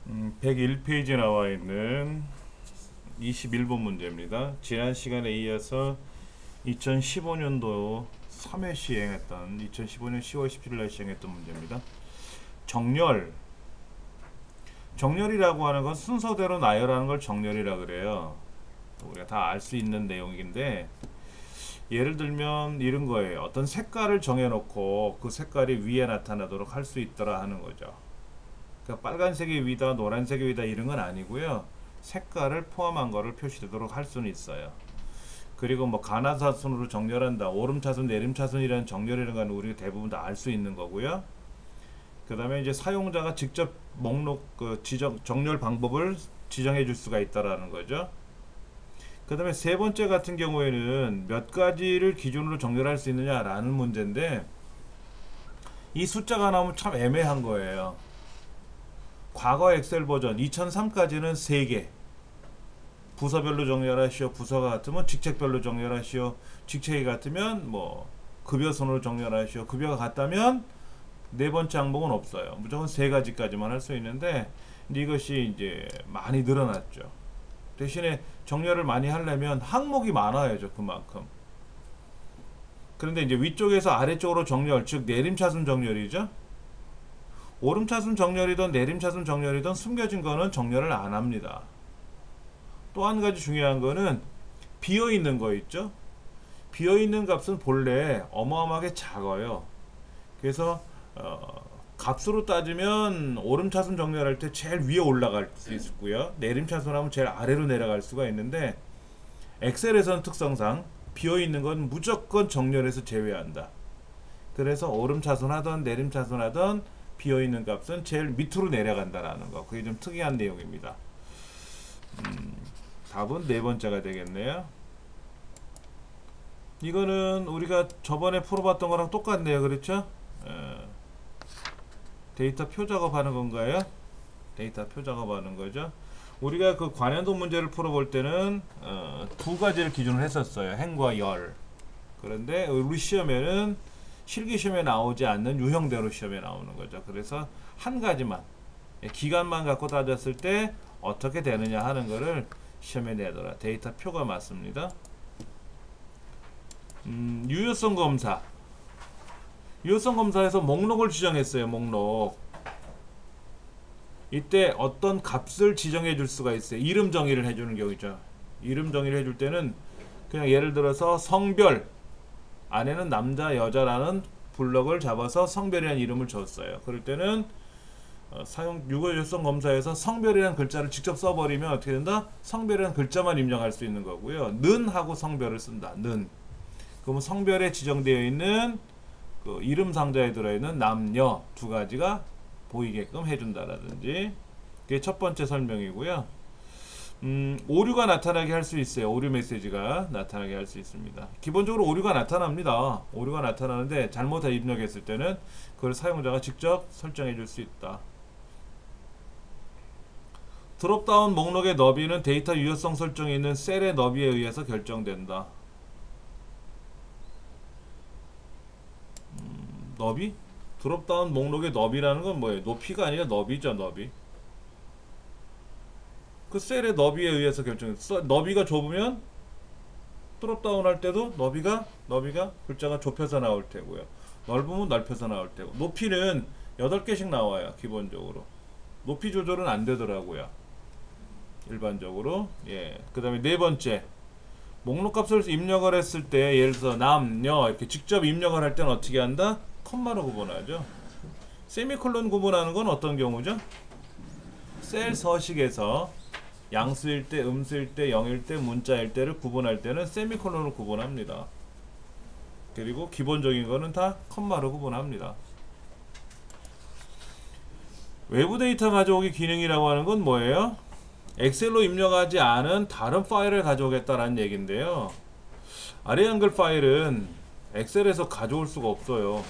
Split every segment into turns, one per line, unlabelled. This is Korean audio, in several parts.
101페이지에 나와 있는 21번 문제입니다. 지난 시간에 이어서 2015년도 3회 시행했던 2015년 10월 17일 날 시행했던 문제입니다. 정렬. 정렬이라고 하는 건 순서대로 나열하는 걸 정렬이라 그래요. 우리가 다 알 수 있는 내용인데, 예를 들면 이런 거예요. 어떤 색깔을 정해놓고 그 색깔이 위에 나타나도록 할 수 있더라 하는 거죠. 그러니까 빨간색이 위다, 노란색이 위다 이런 건 아니고요. 색깔을 포함한 거를 표시되도록 할 수는 있어요. 그리고 뭐 가나사순으로 정렬한다, 오름차순, 내림차순이라는 정렬이라는 건 우리가 대부분 다 알 수 있는 거고요. 그 다음에 이제 사용자가 직접 목록 정렬 방법을 지정해 줄 수가 있다라는 거죠. 그 다음에 세 번째 같은 경우에는 몇 가지를 기준으로 정렬할 수 있느냐라는 문제인데, 이 숫자가 나오면 참 애매한 거예요. 과거 엑셀 버전 2003까지는 3개, 부서별로 정렬하시오, 부서가 같으면 직책별로 정렬하시오, 직책이 같으면 뭐 급여선으로 정렬하시오, 급여가 같다면 네 번째 항목은 없어요. 무조건 3가지까지만 할 수 있는데, 이것이 이제 많이 늘어났죠. 대신에 정렬을 많이 하려면 항목이 많아야죠, 그만큼. 그런데 이제 위쪽에서 아래쪽으로 정렬, 즉 내림차순 정렬이죠. 오름차순 정렬이든 내림차순 정렬이든 숨겨진 거는 정렬을 안 합니다. 또 한 가지 중요한 거는 비어있는 거 있죠. 비어있는 값은 본래 어마어마하게 작아요. 그래서 값으로 따지면 오름차순 정렬할 때 제일 위에 올라갈 수 있고요, 내림차순 하면 제일 아래로 내려갈 수가 있는데, 엑셀에서는 특성상 비어있는 건 무조건 정렬해서 제외한다. 그래서 오름차순 하던 내림차순 하던 비어있는 값은 제일 밑으로 내려간다라는 거, 그게 좀 특이한 내용입니다. 답은 네 번째가 되겠네요. 이거는 우리가 저번에 풀어봤던 거랑 똑같네요. 그렇죠? 데이터 표 작업하는 건가요? 데이터 표 작업하는 거죠. 우리가 그 관연도 문제를 풀어볼 때는 두 가지를 기준으로 했었어요. 행과 열. 그런데 우리 시험에는 실기 시험에 나오지 않는 유형대로 시험에 나오는 거죠. 그래서 한 가지만, 기간만 갖고 따졌을 때 어떻게 되느냐 하는 거를 시험에 내더라. 데이터 표가 맞습니다. 유효성 검사. 유효성 검사에서 목록을 지정했어요. 목록. 이때 어떤 값을 지정해 줄 수가 있어요. 이름 정의를 해주는 경우죠. 이름 정의를 해줄 때는 그냥 예를 들어서 성별 안에는 남자 여자라는 블럭을 잡아서 성별이라는 이름을 줬어요. 그럴 때는 사용 유효성 검사에서 성별이라는 글자를 직접 써버리면 어떻게 된다? 성별이라는 글자만 입력할 수 있는 거고요. 는 하고 성별을 쓴다. 는. 그러면 성별에 지정되어 있는 그 이름 상자에 들어있는 남녀 두 가지가 보이게끔 해준다라든지, 그게 첫 번째 설명이고요. 오류가 나타나게 할 수 있어요. 오류 메시지가 나타나게 할 수 있습니다. 기본적으로 오류가 나타납니다. 오류가 나타나는데 잘못 입력했을 때는 그걸 사용자가 직접 설정해 줄 수 있다. 드롭다운 목록의 너비는 데이터 유효성 설정에 있는 셀의 너비에 의해서 결정된다. 너비? 드롭다운 목록의 너비라는 건 뭐예요? 높이가 아니라 너비죠, 너비. 그 셀의 너비에 의해서 결정돼. 너비가 좁으면 드롭다운 할 때도 너비가 글자가 좁혀서 나올 테고요. 넓으면 넓혀서 나올 테고. 높이는 8개씩 나와요, 기본적으로. 높이 조절은 안 되더라고요, 일반적으로. 예. 그 다음에 네 번째, 목록 값을 입력을 했을 때, 예를 들어서 남녀 이렇게 직접 입력을 할 때는 어떻게 한다? 컴마로 구분하죠. 세미콜론 구분하는 건 어떤 경우죠? 셀 서식에서 양수일 때, 음수일 때, 영일 때, 문자일 때를 구분할 때는 세미콜론으로 구분합니다. 그리고 기본적인 거는 다 컴마로 구분합니다. 외부 데이터 가져오기 기능이라고 하는 건 뭐예요? 엑셀로 입력하지 않은 다른 파일을 가져오겠다라는 얘기인데요. 아래 한글 파일은 엑셀에서 가져올 수가 없어요.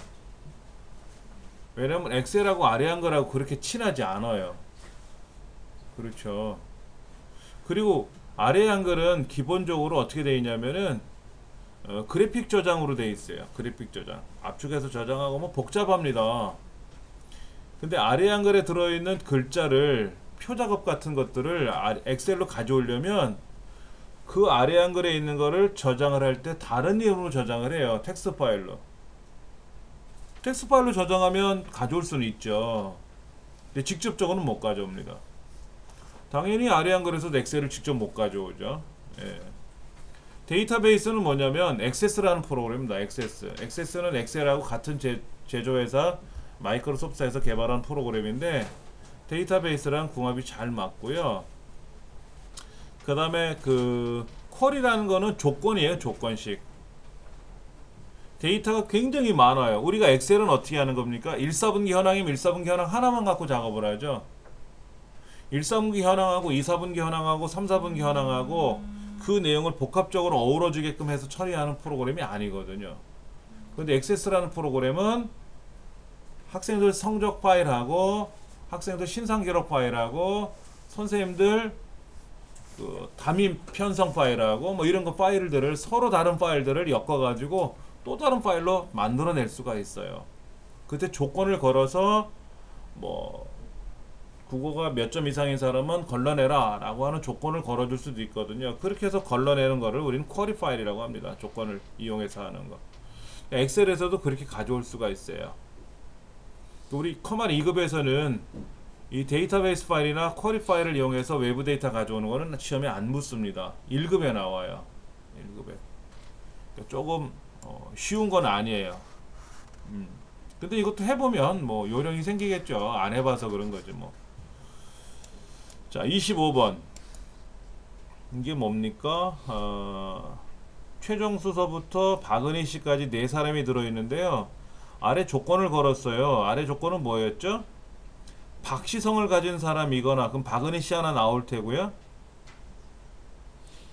왜냐면 엑셀하고 아래 한글하고 그렇게 친하지 않아요. 그렇죠. 그리고 아래 한글은 기본적으로 어떻게 되어 있냐면은 그래픽 저장으로 되어 있어요. 그래픽 저장. 압축해서 저장하고 뭐 복잡합니다. 근데 아래 한글에 들어있는 글자를 표 작업 같은 것들을 엑셀로 가져오려면 그 아래 한글에 있는 거를 저장을 할 때 다른 이름으로 저장을 해요. 텍스트 파일로. 텍스트 파일로 저장하면 가져올 수는 있죠. 근데 직접적으로는 못 가져옵니다. 당연히 아래 한글에서도 엑셀을 직접 못 가져오죠. 예. 데이터베이스는 뭐냐면 액세스라는 프로그램입니다. 액세스는 엑셀하고 같은 제조회사 마이크로소프트에서 개발한 프로그램인데 데이터베이스랑 궁합이 잘 맞고요. 그 다음에 그 쿼리라는 거는 조건이에요. 조건식. 데이터가 굉장히 많아요. 우리가 엑셀은 어떻게 하는 겁니까? 1사분기 현황이면 1사분기 현황 하나만 갖고 작업을 하죠. 1사분기 현황하고 2사분기 현황하고 3사분기 현황하고 그 내용을 복합적으로 어우러지게끔 해서 처리하는 프로그램이 아니거든요. 근데 액세스라는 프로그램은 학생들 성적 파일하고 학생들 신상 기록 파일하고 선생님들 그 담임 편성 파일하고 뭐 이런 거 파일들을 서로 다른 파일들을 엮어 가지고 또 다른 파일로 만들어낼 수가 있어요. 그때 조건을 걸어서 뭐 국어가 몇 점 이상인 사람은 걸러내라 라고 하는 조건을 걸어줄 수도 있거든요. 그렇게 해서 걸러내는 거를 우리는 쿼리 파일이라고 합니다. 조건을 이용해서 하는 거. 엑셀에서도 그렇게 가져올 수가 있어요. 우리 커만 2급에서는 이 데이터베이스 파일이나 쿼리 파일을 이용해서 외부 데이터 가져오는 거는 시험에 안 묻습니다. 1급에 나와요. 1급에. 그러니까 조금 쉬운 건 아니에요. 근데 이것도 해보면 뭐 요령이 생기겠죠. 안 해봐서 그런 거지 뭐. 자, 25번. 이게 뭡니까? 최종 수서부터 박은희 씨까지 4사람이 들어있는데요. 아래 조건을 걸었어요. 아래 조건은 뭐였죠? 박시성을 가진 사람이거나, 그럼 박은희 씨 하나 나올 테고요.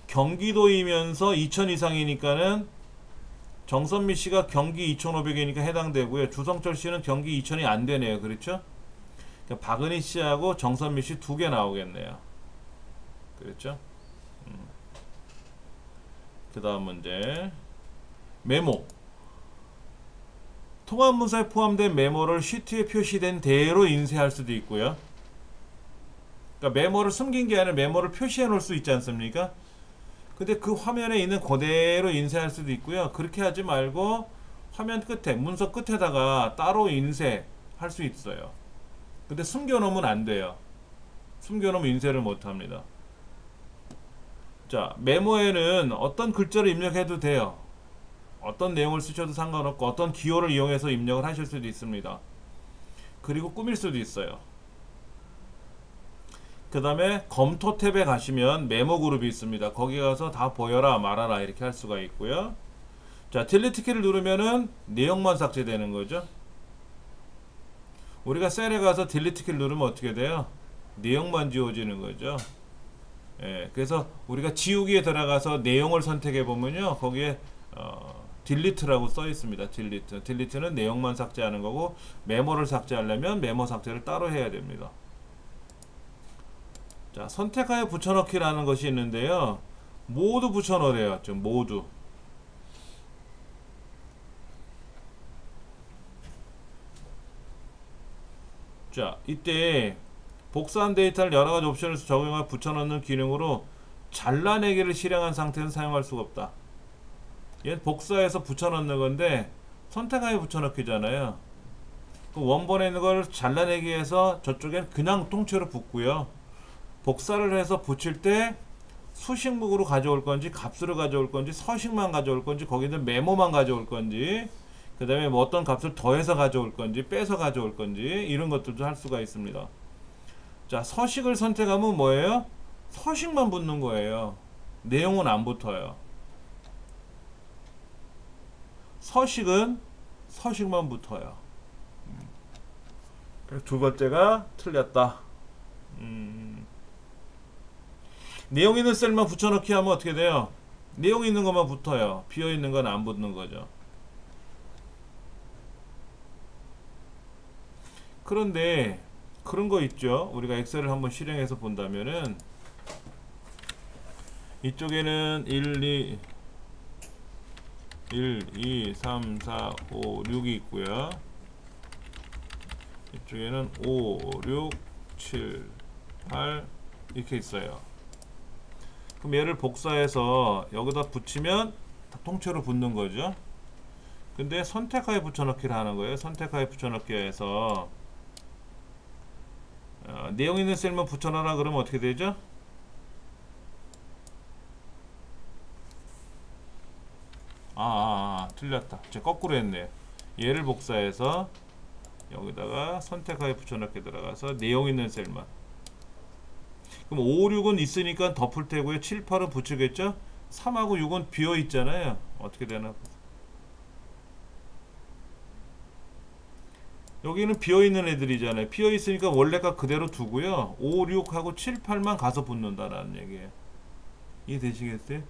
경기도이면서 2000 이상이니까는 정선미 씨가 경기 2500이니까 해당되고요. 주성철 씨는 경기 2000이 안 되네요. 그렇죠? 그러니까 박은희 씨하고 정선미 씨 2개 나오겠네요. 그렇죠? 그 다음 문제. 메모. 통합문서에 포함된 메모를 시트에 표시된 대로 인쇄할 수도 있고요. 그러니까 메모를 숨긴 게 아니라 메모를 표시해 놓을 수 있지 않습니까? 근데 그 화면에 있는 그대로 인쇄할 수도 있고요. 그렇게 하지 말고 화면 끝에, 문서 끝에다가 따로 인쇄할 수 있어요. 근데 숨겨놓으면 안 돼요. 숨겨놓으면 인쇄를 못합니다. 자, 메모에는 어떤 글자를 입력해도 돼요. 어떤 내용을 쓰셔도 상관없고 어떤 기호를 이용해서 입력을 하실 수도 있습니다. 그리고 꾸밀 수도 있어요. 그 다음에 검토 탭에 가시면 메모 그룹이 있습니다. 거기 가서 다 보여라 말아라 이렇게 할 수가 있고요. 자, 딜리트 키를 누르면은 내용만 삭제되는 거죠. 우리가 셀에 가서 딜리트 키를 누르면 어떻게 돼요? 내용만 지워지는 거죠. 예, 그래서 우리가 지우기에 들어가서 내용을 선택해 보면요, 거기에 딜리트라고 써 있습니다. 딜리트는 내용만 삭제하는 거고, 메모를 삭제하려면 메모 삭제를 따로 해야 됩니다. 자, 선택하여 붙여넣기라는 것이 있는데요, 모두 붙여넣으래요. 지금 모두. 자, 이때 복사한 데이터를 여러가지 옵션에서 적용하여 붙여넣는 기능으로 잘라내기를 실행한 상태에서 사용할 수가 없다. 얘는 복사해서 붙여넣는 건데 선택하여 붙여넣기잖아요. 그 원본에 있는 걸 잘라내기 위해서 저쪽엔 그냥 통째로 붙고요. 복사를 해서 붙일 때 수식목으로 가져올 건지 값으로 가져올 건지 서식만 가져올 건지 거기는 메모만 가져올 건지 그 다음에 뭐 어떤 값을 더해서 가져올 건지 빼서 가져올 건지 이런 것들도 할 수가 있습니다. 자, 서식을 선택하면 뭐예요? 서식만 붙는 거예요. 내용은 안 붙어요. 서식은 서식만 붙어요. 그래서 두 번째가 틀렸다. 내용 있는 셀만 붙여넣기 하면 어떻게 돼요? 내용 있는 것만 붙어요. 비어 있는 건 안 붙는 거죠. 그런데 그런 거 있죠. 우리가 엑셀을 한번 실행해서 본다면은 이쪽에는 1, 2, 3, 4, 5, 6이 있고요. 이쪽에는 5, 6, 7, 8 이렇게 있어요. 그럼 얘를 복사해서 여기다 붙이면 다 통째로 붙는 거죠. 근데 선택하에 붙여넣기를 하는 거예요. 선택하에 붙여넣기에서 내용 있는 셀만 붙여넣으라 그러면 어떻게 되죠? 틀렸다. 제가 거꾸로 했네요. 얘를 복사해서 여기다가 선택하에 붙여넣기 들어가서 내용 있는 셀만. 그럼 5, 6은 있으니까 덮을 테고요. 7, 8은 붙이겠죠? 3하고 6은 비어 있잖아요. 어떻게 되나? 여기는 비어 있는 애들이잖아요. 비어 있으니까 원래 값 그대로 두고요. 5, 6하고 7, 8만 가서 붙는다라는 얘기예요. 이해되시겠어요?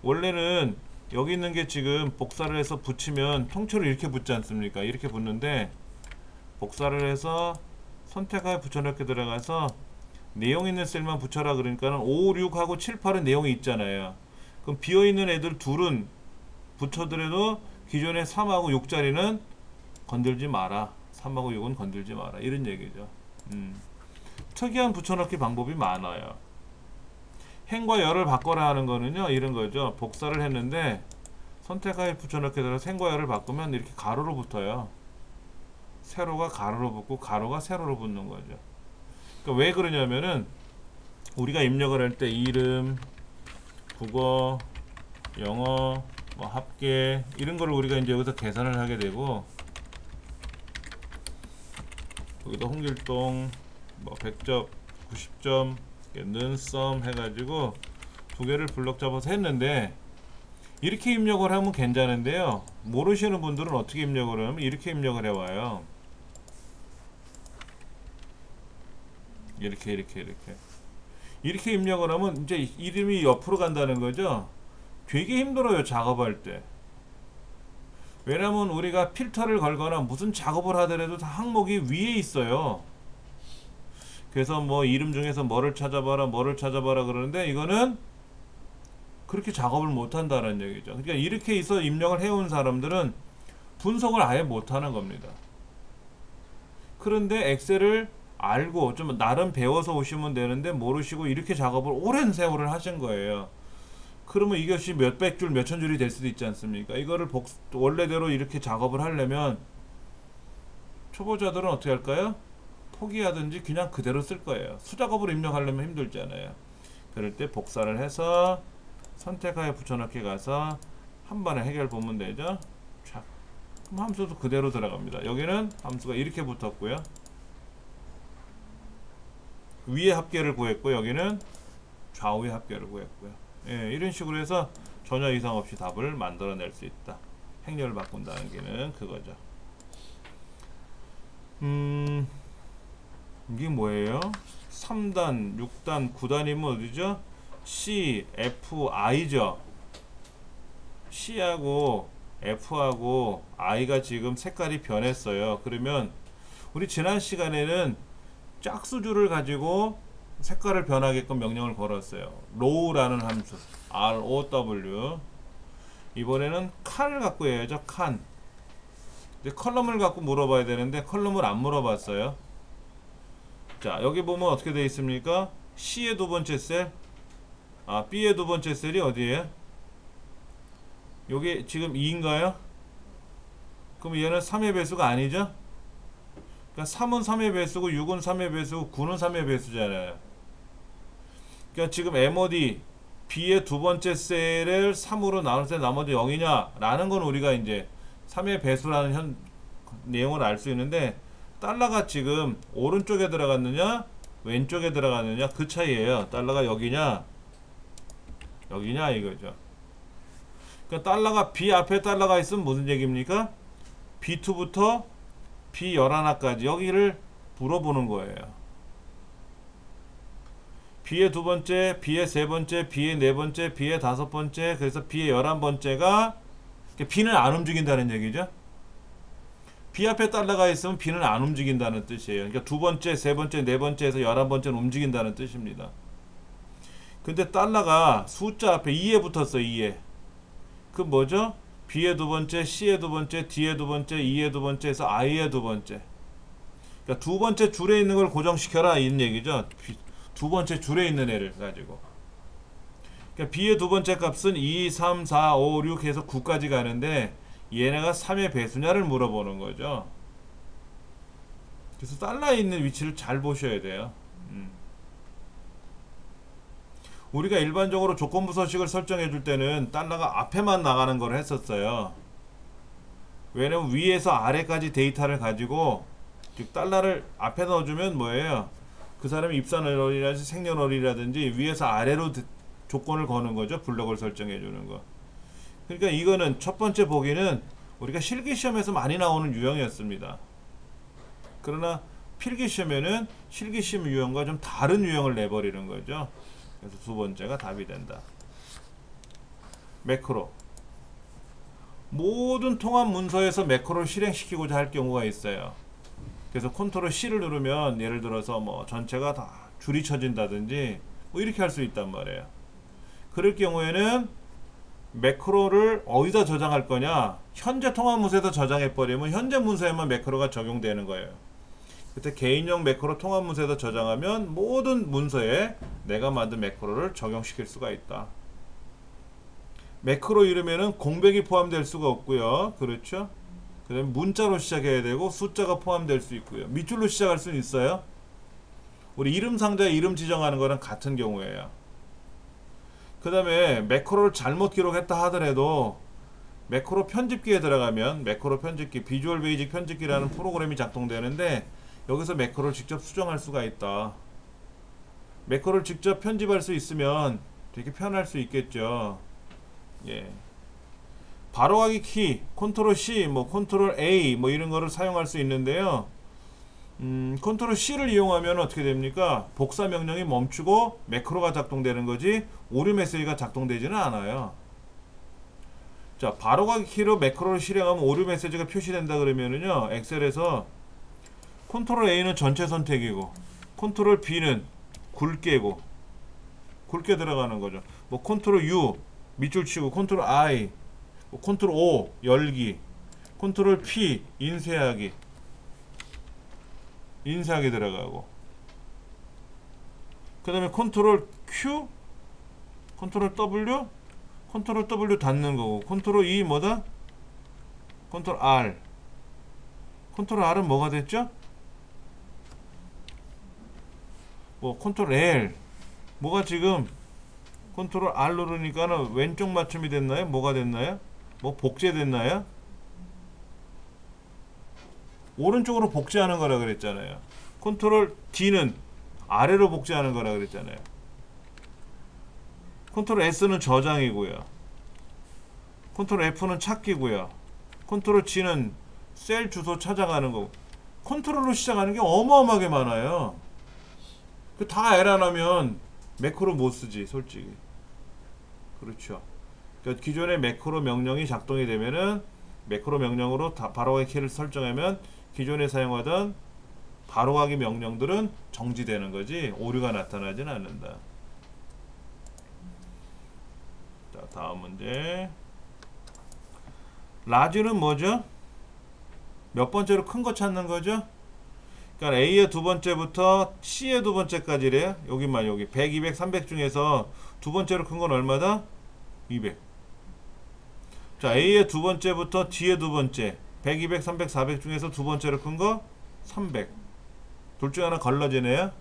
원래는 여기 있는 게 지금 복사를 해서 붙이면 통째로 이렇게 붙지 않습니까? 이렇게 붙는데 복사를 해서 선택하에 붙여넣기 들어가서 내용 있는 셀만 붙여라 그러니까는 5, 6하고 7, 8은 내용이 있잖아요. 그럼 비어있는 애들 둘은 붙여더라도 기존의 3하고 6자리는 건들지 마라. 3하고 6은 건들지 마라. 이런 얘기죠. 특이한 붙여넣기 방법이 많아요. 행과 열을 바꿔라 하는 거는요, 이런 거죠. 복사를 했는데 선택하에 붙여넣기 들어가서 행과 열을 바꾸면 이렇게 가로로 붙어요. 세로가 가로로 붙고 가로가 세로로 붙는 거죠. 그러니까 왜 그러냐면은 우리가 입력을 할 때 이름, 국어, 영어, 뭐 합계 이런 거를 우리가 이제 여기서 계산을 하게 되고 여기다 홍길동 뭐 100점, 90점, 는썸 해가지고 두 개를 블럭 잡아서 했는데 이렇게 입력을 하면 괜찮은데요. 모르시는 분들은 어떻게 입력을 하면 이렇게 입력을 해와요. 이렇게 입력을 하면 이제 이름이 옆으로 간다는 거죠. 되게 힘들어요, 작업할 때. 왜냐면 우리가 필터를 걸거나 무슨 작업을 하더라도 다 항목이 위에 있어요. 그래서 뭐 이름 중에서 뭐를 찾아봐라 그러는데 이거는 그렇게 작업을 못 한다는 얘기죠. 그러니까 이렇게 해서 입력을 해온 사람들은 분석을 아예 못 하는 겁니다. 그런데 엑셀을 알고 좀 나름 배워서 오시면 되는데 모르시고 이렇게 작업을 오랜 세월을 하신 거예요. 그러면 이것이 몇백 줄, 몇천 줄이 될 수도 있지 않습니까? 이거를 원래대로 이렇게 작업을 하려면 초보자들은 어떻게 할까요? 포기하든지 그냥 그대로 쓸 거예요. 수작업으로 입력하려면 힘들잖아요. 그럴 때 복사를 해서 선택하에 붙여넣기 가서 한 번에 해결 보면 되죠. 촥. 그럼 함수도 그대로 들어갑니다. 여기는 함수가 이렇게 붙었고요. 위의 합계를 구했고 여기는 좌우의 합계를 구했고요. 예, 이런 식으로 해서 전혀 이상 없이 답을 만들어낼 수 있다. 행렬을 바꾼다는 게는 그거죠. 이게 뭐예요? 3단, 6단, 9단이면 어디죠? C, F, I죠. C하고 F하고 I가 지금 색깔이 변했어요. 그러면 우리 지난 시간에는 짝수줄을 가지고 색깔을 변하게끔 명령을 걸었어요. row라는 함수, ROW. 이번에는 칸을 갖고 해야죠. 칸. 이제 컬럼을 갖고 물어봐야 되는데 컬럼을 안 물어봤어요. 자, 여기 보면 어떻게 되어 있습니까? C의 두 번째 셀, B의 두 번째 셀이 어디에요? 요게 지금 2인가요? 그럼 얘는 3의 배수가 아니죠? 그러니까 3은 3의 배수고 6은 3의 배수고 9는 3의 배수잖아요. 그러니까 지금 MOD B의 두 번째 셀을 3으로 나눌 때 나머지 0이냐 라는 건 우리가 이제 3의 배수라는 내용을 알 수 있는데 달러가 지금 오른쪽에 들어갔느냐 왼쪽에 들어갔느냐 그 차이예요. 달러가 여기냐 이거죠. 그러니까 달러가 B 앞에 달러가 있으면 무슨 얘기입니까? B2부터 B11까지 여기를 물어보는 거예요. B의 두 번째, B의 세 번째, B의 네 번째, B의 다섯 번째, 그래서 B의 11번째가 B는 안 움직인다는 얘기죠. B 앞에 달러가 있으면 B는 안 움직인다는 뜻이에요. 그러니까 두 번째, 세 번째, 네 번째에서 11번째는 움직인다는 뜻입니다. 근데 달러가 숫자 앞에 2에 붙었어요. 2에. 그 뭐죠? B의 두 번째, C의 두 번째, D의 두 번째, E의 두 번째에서 I의 두 번째. 그러니까 두 번째 줄에 있는 걸 고정시켜라 이런 얘기죠. 두 번째 줄에 있는 애를 가지고. 그러니까 B의 두 번째 값은 2, 3, 4, 5, 6 해서 9까지 가는데 얘네가 3의 배수냐를 물어보는 거죠. 그래서 달러에 있는 위치를 잘 보셔야 돼요. 우리가 일반적으로 조건부 서식을 설정해 줄 때는 달러가 앞에만 나가는 걸 했었어요. 왜냐면 위에서 아래까지 데이터를 가지고 즉 달러를 앞에 넣어주면 뭐예요? 그 사람이 입사월이라든지 생년월일이라든지 위에서 아래로 조건을 거는 거죠. 블록을 설정해 주는 거. 그러니까 이거는 첫 번째 보기는 우리가 실기시험에서 많이 나오는 유형이었습니다. 그러나 필기시험에는 실기시험 유형과 좀 다른 유형을 내버리는 거죠. 그래서 두 번째가 답이 된다. 매크로. 모든 통합 문서에서 매크로를 실행시키고자 할 경우가 있어요. 그래서 컨트롤 C를 누르면 예를 들어서 뭐 전체가 다 줄이 쳐진다든지 뭐 이렇게 할 수 있단 말이에요. 그럴 경우에는 매크로를 어디다 저장할 거냐? 현재 통합 문서에다 저장해 버리면 현재 문서에만 매크로가 적용되는 거예요. 그때 개인용 매크로 통합 문서에다 저장하면 모든 문서에 내가 만든 매크로를 적용시킬 수가 있다. 매크로 이름에는 공백이 포함될 수가 없고요. 그렇죠? 그 다음에 문자로 시작해야 되고 숫자가 포함될 수 있고요. 밑줄로 시작할 수는 있어요. 우리 이름 상자에 이름 지정하는 거랑 같은 경우에요. 그 다음에 매크로를 잘못 기록했다 하더라도 매크로 편집기에 들어가면 매크로 편집기, 비주얼 베이직 편집기라는 프로그램이 작동되는데 여기서 매크로를 직접 수정할 수가 있다. 매크로를 직접 편집할 수 있으면 되게 편할 수 있겠죠. 예. 바로가기 키, 컨트롤 C, 뭐 컨트롤 A 뭐 이런 거를 사용할 수 있는데요. 컨트롤 C를 이용하면 어떻게 됩니까? 복사 명령이 멈추고 매크로가 작동되는 거지 오류 메시지가 작동되지는 않아요. 자, 바로가기 키로 매크로를 실행하면 오류 메시지가 표시된다 그러면은요, 엑셀에서 컨트롤 A는 전체 선택이고 컨트롤 B는 굵게고 굵게 들어가는 거죠. 뭐 컨트롤 U 밑줄 치고 컨트롤 I 뭐 컨트롤 O 열기 컨트롤 P 인쇄하기 들어가고 그 다음에 컨트롤 Q 컨트롤 W 닫는 거고 컨트롤 E 뭐다? 컨트롤 R 컨트롤 R은 뭐가 됐죠? 뭐 컨트롤 L 뭐가 지금 컨트롤 R 누르니까는 왼쪽 맞춤이 됐나요? 뭐가 됐나요? 뭐 복제됐나요? 오른쪽으로 복제하는 거라 그랬잖아요. 컨트롤 D는 아래로 복제하는 거라 그랬잖아요. 컨트롤 S는 저장이고요. 컨트롤 F는 찾기고요. 컨트롤 G는 셀 주소 찾아가는 거고. 컨트롤로 시작하는 게 어마어마하게 많아요. 다 에러 나면 매크로 못 쓰지, 솔직히. 그렇죠. 그러니까 기존의 매크로 명령이 작동이 되면은 매크로 명령으로 바로가기 키를 설정하면 기존에 사용하던 바로가기 명령들은 정지되는 거지 오류가 나타나지는 않는다. 자, 다음 문제. 라지는 뭐죠? 몇 번째로 큰 거 찾는 거죠? 그러니까 A의 두 번째부터 C의 두 번째까지래요. 여기만 여기 100, 200, 300 중에서 두 번째로 큰 건 얼마다? 200. 자, A의 두 번째부터 D의 두 번째 100, 200, 300, 400 중에서 두 번째로 큰 거 300. 둘 중 하나 걸러지네요.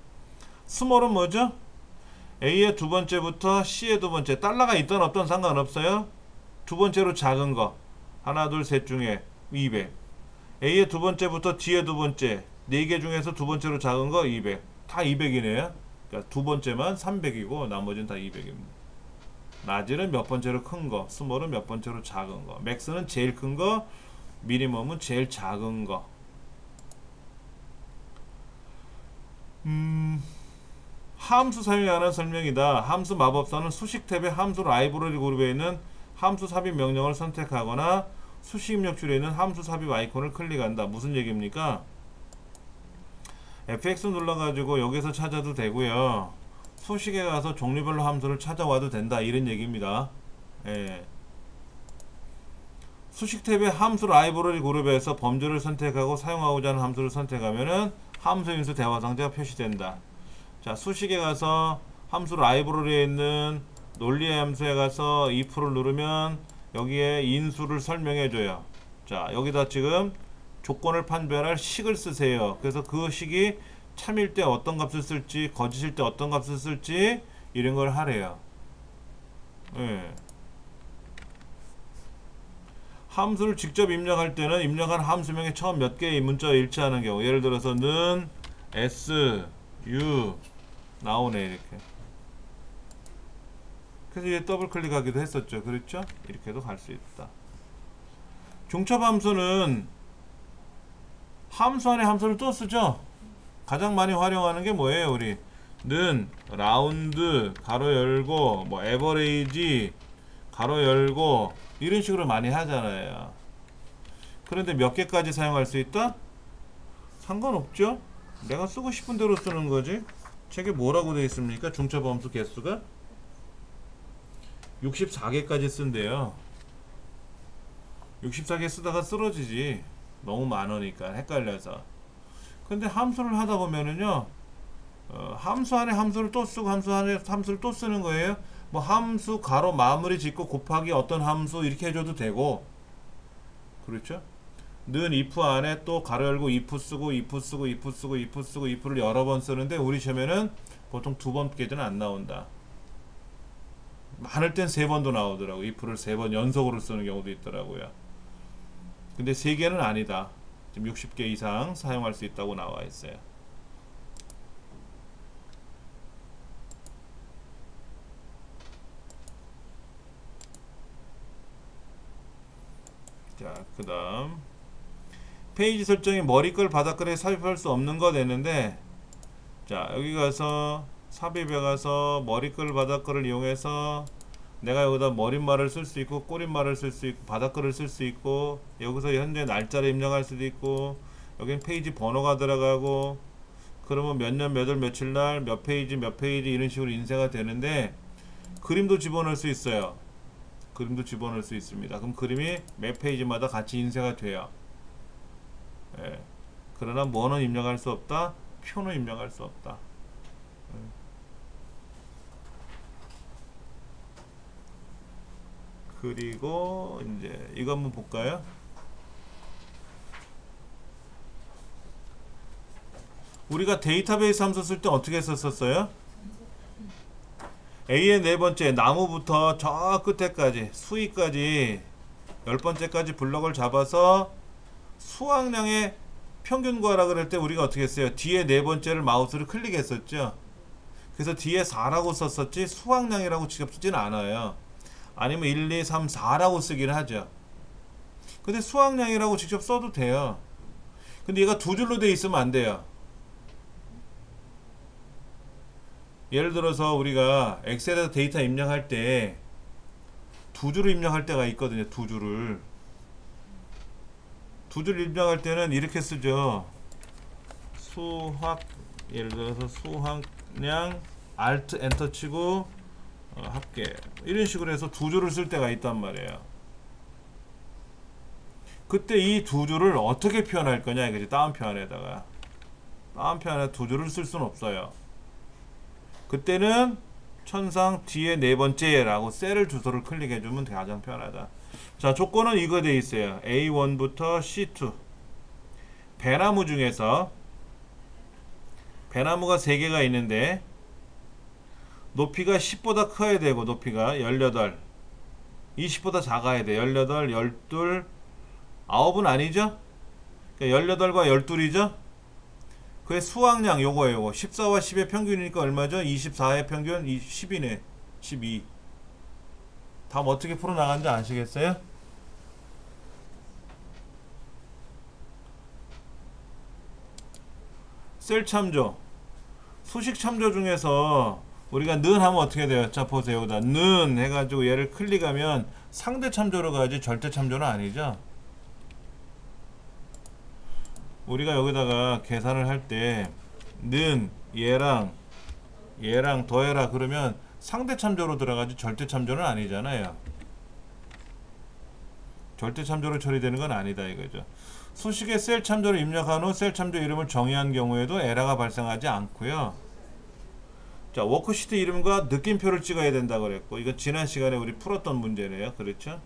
스몰은 뭐죠? A의 두 번째부터 C의 두 번째 달러가 있던 없던 상관없어요. 두 번째로 작은 거 하나 둘 셋 중에 200. A의 두 번째부터 D의 두 번째 4개 중에서 두 번째로 작은 거 200. 다 200이네요. 그러니까 두 번째만 300이고 나머지는 다 200입니다. 라지는 몇 번째로 큰 거, 스몰은 몇 번째로 작은 거, 맥스는 제일 큰 거, 미니멈은 제일 작은 거. 함수 사용에 관한 설명이다. 함수 마법사는 수식 탭의 함수 라이브러리 그룹에 있는 함수 삽입 명령을 선택하거나 수식 입력 줄에 있는 함수 삽입 아이콘을 클릭한다. 무슨 얘기입니까? FX 눌러가지고 여기서 찾아도 되고요. 수식에 가서 종류별로 함수를 찾아와도 된다. 이런 얘기입니다. 예. 수식 탭의 함수 라이브러리 그룹에서 범주를 선택하고 사용하고자 하는 함수를 선택하면은 함수 인수 대화상자가 표시된다. 자, 수식에 가서 함수 라이브러리에 있는 논리의 함수에 가서 if를 누르면 여기에 인수를 설명해 줘요. 자, 여기다 지금 조건을 판별할 식을 쓰세요. 그래서 그 식이 참일 때 어떤 값을 쓸지, 거짓일 때 어떤 값을 쓸지 이런 걸 하래요. 예. 함수를 직접 입력할 때는 입력한 함수명이 처음 몇 개의 문자와 일치하는 경우, 예를 들어서 는 s, u 나오네 이렇게. 그래서 이제 더블 클릭하기도 했었죠. 그렇죠? 이렇게도 갈 수 있다. 중첩 함수는 함수 안에 함수를 또 쓰죠. 가장 많이 활용하는 게 뭐예요? 우리 는 라운드 가로 열고 뭐 에버레이지 가로 열고 이런 식으로 많이 하잖아요. 그런데 몇 개까지 사용할 수 있다? 상관없죠. 내가 쓰고 싶은 대로 쓰는 거지. 책에 뭐라고 되어 있습니까? 중첩 함수 개수가 64개까지 쓴대요. 64개 쓰다가 쓰러지지. 너무 많으니까 헷갈려서. 근데 함수를 하다 보면은요, 함수 안에 함수를 또 쓰고 함수 안에 함수를 또 쓰는 거예요. 뭐 함수 가로 마무리 짓고 곱하기 어떤 함수 이렇게 해줘도 되고, 그렇죠? 는 if 안에 또 가로 열고 if 쓰고 if 쓰고 if 쓰고 if 쓰고 if를 여러 번 쓰는데 우리 시험에는 보통 2번까지는 안 나온다. 많을 땐 3번도 나오더라고. if를 3번 연속으로 쓰는 경우도 있더라고요. 근데 3개는 아니다. 지금 60개 이상 사용할 수 있다고 나와 있어요. 자, 그 다음 페이지 설정에 머리글 바닥글에 삽입할 수 없는 거 되는데, 자, 여기 가서 삽입에 가서 머리글 바닥글을 이용해서 내가 여기다 머릿말을 쓸 수 있고 꼬릿말을 쓸 수 있고 바닥글을 쓸 수 있고 여기서 현재 날짜를 입력할 수도 있고 여기는 페이지 번호가 들어가고 그러면 몇 년 몇 월 며칠 날 몇 페이지 몇 페이지 이런 식으로 인쇄가 되는데 그림도 집어넣을 수 있어요. 그림도 집어넣을 수 있습니다. 그럼 그림이 몇 페이지마다 같이 인쇄가 돼요. 예. 그러나 뭐는 입력할 수 없다? 표는 입력할 수 없다. 그리고 이제 이거 한번 볼까요? 우리가 데이터베이스 함수 쓸 때 어떻게 했었어요? A의 네 번째 나무부터 저 끝에까지 수위까지 10번째까지 블럭을 잡아서 수확량의 평균 구하라 그럴 때 우리가 어떻게 했어요? 뒤에 네 번째를 마우스를 클릭했었죠. 그래서 뒤에 4라고 썼었지 수확량이라고 직접 쓰지는 않아요. 아니면 1, 2, 3, 4라고 쓰긴 하죠. 근데 수확량이라고 직접 써도 돼요. 근데 얘가 두 줄로 돼 있으면 안 돼요. 예를 들어서 우리가 엑셀에서 데이터 입력할 때 두 줄을 입력할 때가 있거든요. 두 줄을 입력할 때는 이렇게 쓰죠. 수확, 예를 들어서 수확량 Alt 엔터 치고 합계 이런 식으로 해서 두 줄을 쓸 때가 있단 말이에요. 그때 이 두 줄을 어떻게 표현할 거냐 이거지. 다운표안에다가 다운표안에 두 줄을 쓸 수는 없어요. 그때는 천상 뒤에 네 번째라고 셀을 주소를 클릭해주면 가장 편하다. 자, 조건은 이거 돼 있어요. A1부터 C2. 배나무 중에서 배나무가 3개가 있는데 높이가 10보다 커야 되고 높이가 18 20보다 작아야 돼. 18, 12 9은 아니죠? 그러니까 18과 12이죠? 그의 수확량 요거예요. 14와 10의 평균이니까 얼마죠? 24의 평균 10이네. 12. 다음 어떻게 풀어나가는지 아시겠어요? 셀 참조. 수식 참조 중에서 우리가 는 하면 어떻게 돼요? 자, 보세요. 여기다 는 해가지고 얘를 클릭하면 상대 참조로 가지 절대 참조는 아니죠. 우리가 여기다가 계산을 할 때 는 얘랑 더해라 그러면 상대 참조로 들어가지 절대 참조는 아니잖아요. 절대 참조로 처리되는 건 아니다 이거죠. 수식에 셀 참조를 입력한 후 셀 참조 이름을 정의한 경우에도 에러가 발생하지 않고요. 자, 워크시트 이름과 느낌표를 찍어야 된다 그랬고, 이거 지난 시간에 우리 풀었던 문제네요. 그렇죠?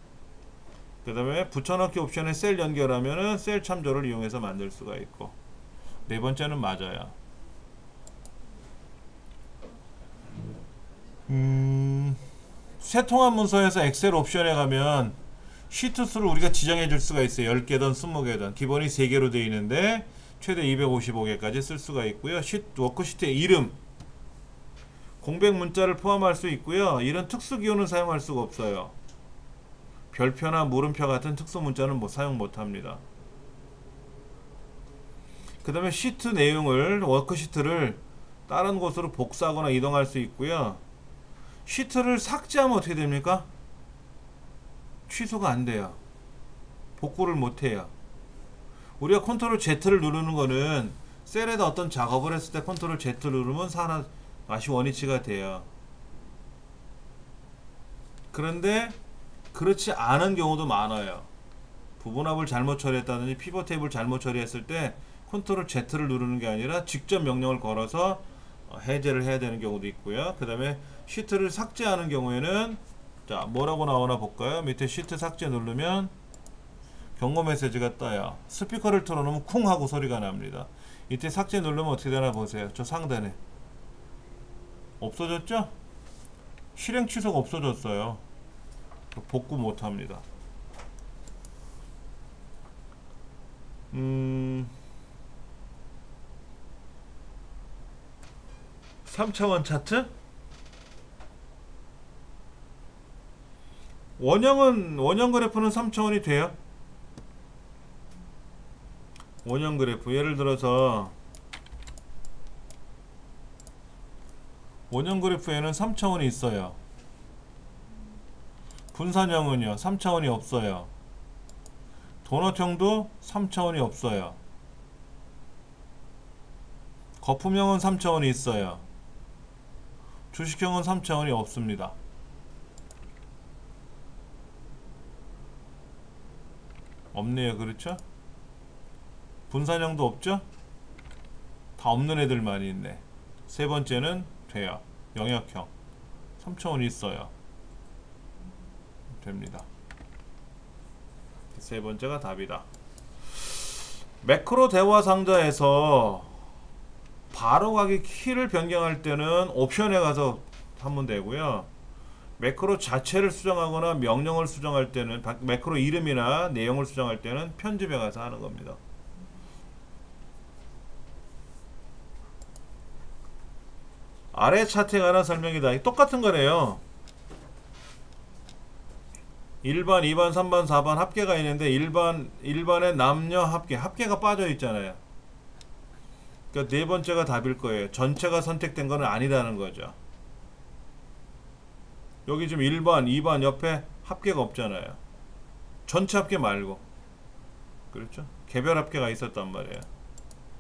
그 다음에 붙여넣기 옵션에 셀 연결하면은 셀 참조를 이용해서 만들 수가 있고, 네 번째는 맞아요. 새 통합 문서에서 엑셀 옵션에 가면 시트 수를 우리가 지정해 줄 수가 있어요. 10개든 20개든. 기본이 3개로 되어 있는데 최대 255개까지 쓸 수가 있고요. 워크시트의 이름, 공백 문자를 포함할 수 있고요. 이런 특수 기호는 사용할 수가 없어요. 별표나 물음표 같은 특수 문자는 사용 못합니다. 그 다음에 시트 내용을, 워크시트를 다른 곳으로 복사하거나 이동할 수 있고요. 시트를 삭제하면 어떻게 됩니까? 취소가 안 돼요. 복구를 못 해요. 우리가 컨트롤 Z를 누르는 거는 셀에다 어떤 작업을 했을 때 컨트롤 Z 누르면 다시 원위치가 돼요. 그런데 그렇지 않은 경우도 많아요. 부분합을 잘못 처리했다든지 피벗 테이블 잘못 처리했을 때 컨트롤 Z를 누르는 게 아니라 직접 명령을 걸어서 해제를 해야 되는 경우도 있고요. 그 다음에 시트를 삭제하는 경우에는, 자, 뭐라고 나오나 볼까요? 밑에 시트 삭제 누르면 경고 메시지가 떠요. 스피커를 틀어놓으면 쿵 하고 소리가 납니다. 이때 삭제 누르면 어떻게 되나 보세요. 저 상단에 없어졌죠? 실행 취소가 없어졌어요. 복구 못합니다. 3차원 차트? 원형 그래프는 3차원이 돼요. 원형 그래프, 예를 들어서 원형 그래프에는 3차원이 있어요. 분산형은요 3차원이 없어요. 도넛형도 3차원이 없어요. 거품형은 3차원이 있어요. 주식형은 3차원이 없습니다. 없네요. 그렇죠? 분산형도 없죠? 다 없는 애들 많이 있네. 세 번째는 돼요. 영역형 3차원이 있어요. 됩니다. 세 번째가 답이다. 매크로 대화 상자에서 바로 가기 키를 변경할 때는 옵션에 가서 하면 되고요. 매크로 자체를 수정하거나 명령을 수정할 때는, 매크로 이름이나 내용을 수정할 때는 편집에 가서 하는 겁니다. 아래 차트에 관한 설명이다. 똑같은 거네요. 1번, 2번, 3번, 4번 합계가 있는데 1번에 남녀 합계가 빠져 있잖아요. 그러니까 네 번째가 답일 거예요. 전체가 선택된 건 아니라는 거죠. 여기 지금 1번, 2번 옆에 합계가 없잖아요. 전체 합계 말고. 그렇죠? 개별 합계가 있었단 말이에요.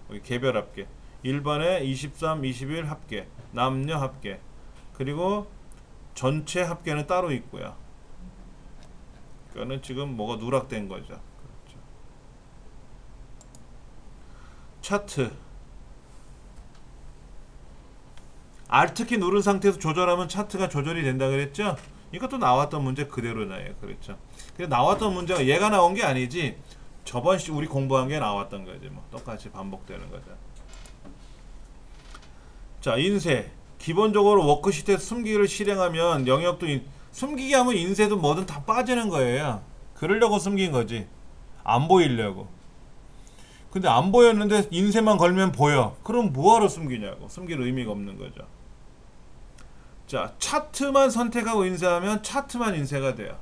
여기 개별 합계. 1번에 23, 21 합계, 남녀 합계, 그리고 전체 합계는 따로 있고요. 그거는 지금 뭐가 누락된 거죠. 그렇죠. 차트. Alt키 누른 상태에서 조절하면 차트가 조절이 된다 그랬죠? 이것도 나왔던 문제 그대로나요. 그렇죠. 근데 나왔던 문제가 얘가 나온 게 아니지, 저번 우리 공부한 게 나왔던 거지. 뭐 똑같이 반복되는 거죠. 자, 인쇄. 기본적으로 워크시트에서 숨기기를 실행하면 영역도 숨기기 하면 인쇄도 뭐든 다 빠지는 거예요. 그러려고 숨긴 거지. 안 보이려고. 근데 안 보였는데 인쇄만 걸면 보여. 그럼 뭐하러 숨기냐고. 숨길 의미가 없는 거죠. 자, 차트만 선택하고 인쇄하면 차트만 인쇄가 돼요.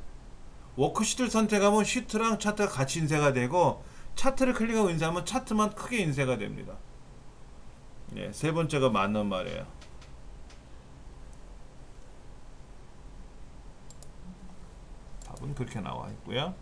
워크시트를 선택하면 시트랑 차트가 같이 인쇄가 되고, 차트를 클릭하고 인쇄하면 차트만 크게 인쇄가 됩니다. 예, 세 번째가 맞는 말이에요. 답은 그렇게 나와 있고요.